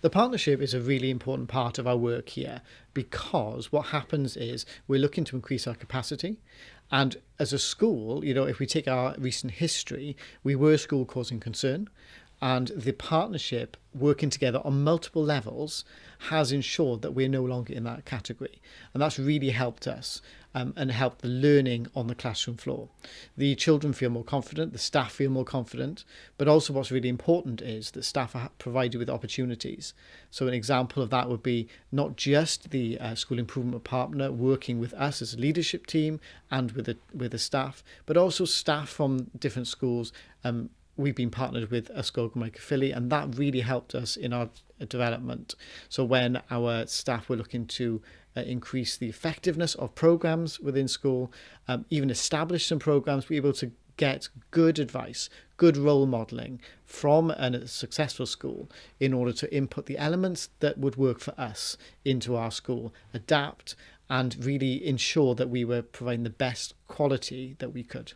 The partnership is a really important part of our work here because what happens is we're looking to increase our capacity. And as a school, if we take our recent history, we were a school causing concern. And the partnership, working together on multiple levels, has ensured that we're no longer in that category. And that's really helped us and helped the learning on the classroom floor. The children feel more confident, the staff feel more confident, but also what's really important is that staff are provided with opportunities. So an example of that would be not just the school improvement partner working with us as a leadership team and with the staff, but also staff from different schools. We've been partnered with Ysgol, and that really helped us in our development. So when our staff were looking to increase the effectiveness of programs within school, even establish some programs, we were able to get good advice, good role modelling from a successful school in order to input the elements that would work for us into our school, adapt, and really ensure that we were providing the best quality that we could.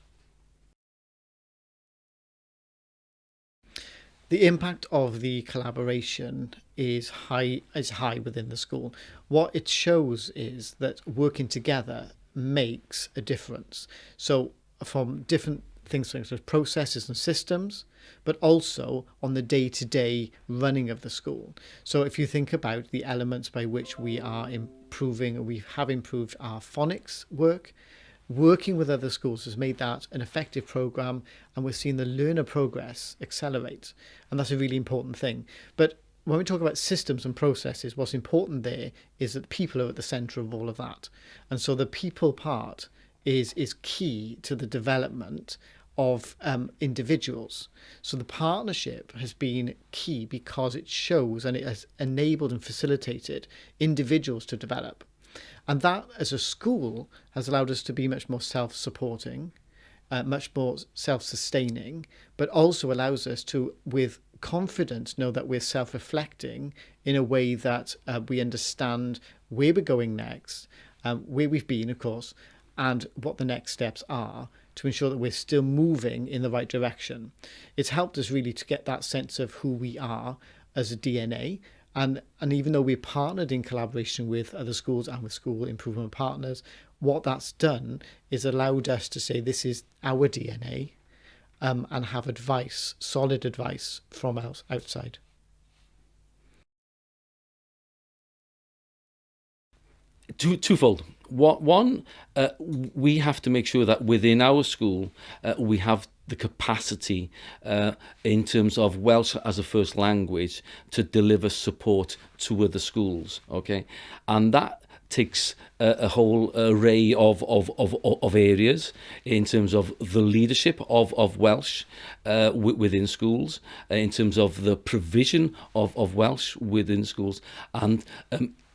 The impact of the collaboration is high within the school. What it shows is that working together makes a difference. So from different things such as processes and systems, but also on the day-to-day running of the school. So if you think about the elements by which we are improving, we have improved our phonics work, working with other schools has made that an effective program, and we're seeing the learner progress accelerate. And that's a really important thing. But when we talk about systems and processes, what's important there is that people are at the centre of all of that. And so the people part is key to the development of individuals. So the partnership has been key because it shows and it has enabled and facilitated individuals to develop. And that, as a school, has allowed us to be much more self-supporting, much more self-sustaining, but also allows us to, with confidence, know that we're self-reflecting in a way that we understand where we're going next, where we've been, of course, and what the next steps are to ensure that we're still moving in the right direction. It's helped us really to get that sense of who we are as a DNA. And even though we're partnered in collaboration with other schools and with school improvement partners, what that's done is allowed us to say this is our DNA and have advice, solid advice from outside. Twofold. One, we have to make sure that within our school we have the capacity in terms of Welsh as a first language to deliver support to other schools, okay? And that takes a whole array of areas in terms of the leadership of Welsh within schools, in terms of the provision of Welsh within schools, and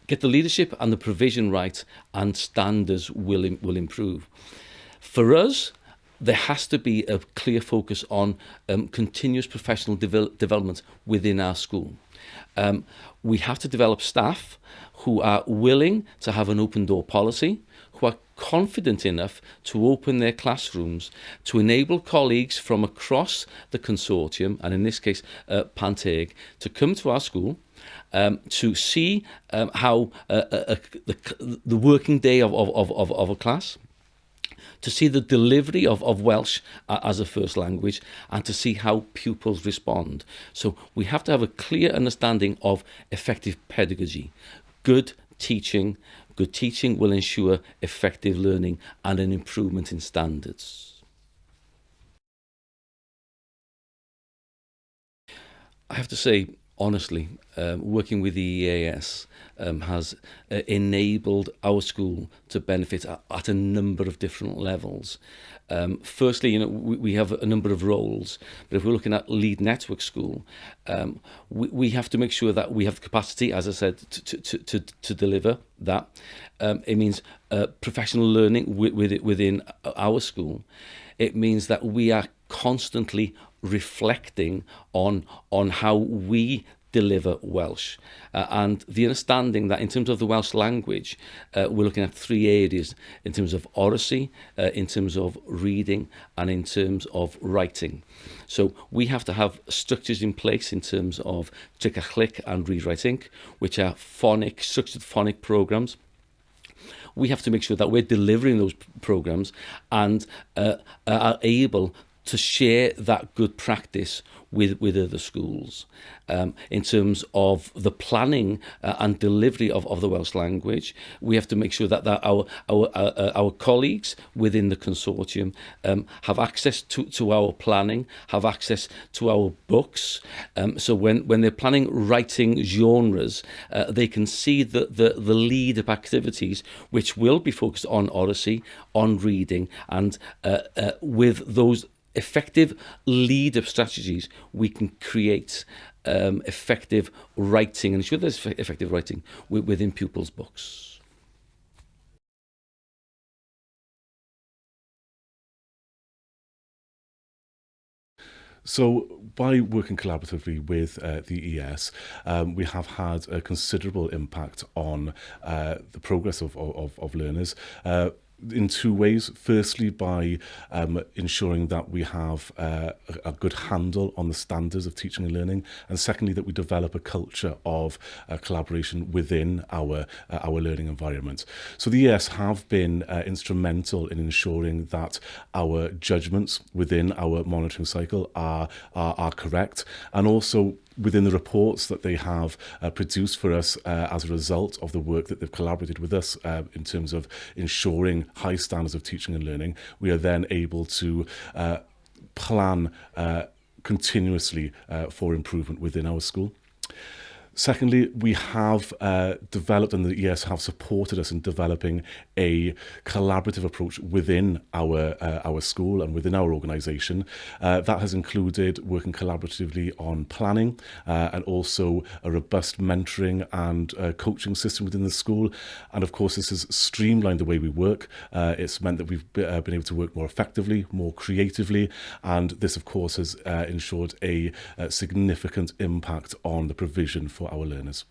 get the leadership and the provision right, and standards will improve. For us, there has to be a clear focus on continuous professional development within our school. We have to develop staff who are willing to have an open door policy, who are confident enough to open their classrooms to enable colleagues from across the consortium, and in this case Panteg, to come to our school, to see how the working day of a class, to see the delivery of Welsh as a first language, and to see how pupils respond. So we have to have a clear understanding of effective pedagogy. Good teaching will ensure effective learning and an improvement in standards. I have to say, honestly, working with the EAS has enabled our school to benefit at a number of different levels. Firstly, we have a number of roles, but if we're looking at lead network school, we have to make sure that we have the capacity, as I said, to deliver that. It means professional learning within our school. It means that we are constantly reflecting on how we deliver Welsh. And the understanding that in terms of the Welsh language, we're looking at three areas in terms of oracy, in terms of reading, and in terms of writing. So we have to have structures in place in terms of Trick a Click and Read Write Inc, which are structured phonic programs. We have to make sure that we're delivering those programs and are able to share that good practice with other schools. In terms of the planning and delivery of the Welsh language, we have to make sure that our colleagues within the consortium have access to our planning, have access to our books. So when they're planning writing genres, they can see the lead-up activities, which will be focused on oracy, on reading, and with those effective lead-up strategies, we can create effective writing and ensure there's effective writing within pupils' books. So by working collaboratively with the ES, we have had a considerable impact on the progress of learners. In two ways. Firstly, by ensuring that we have a good handle on the standards of teaching and learning, and secondly, that we develop a culture of collaboration within our learning environment. So the ES have been instrumental in ensuring that our judgments within our monitoring cycle are correct, and also within the reports that they have produced for us as a result of the work that they've collaborated with us in terms of ensuring high standards of teaching and learning, we are then able to plan continuously for improvement within our school. Secondly, we have developed, and the ES have supported us in developing a collaborative approach within our school and within our organisation. That has included working collaboratively on planning and also a robust mentoring and coaching system within the school. And of course, this has streamlined the way we work. It's meant that we've been able to work more effectively, more creatively, and this, of course, has ensured a significant impact on the provision for our learners.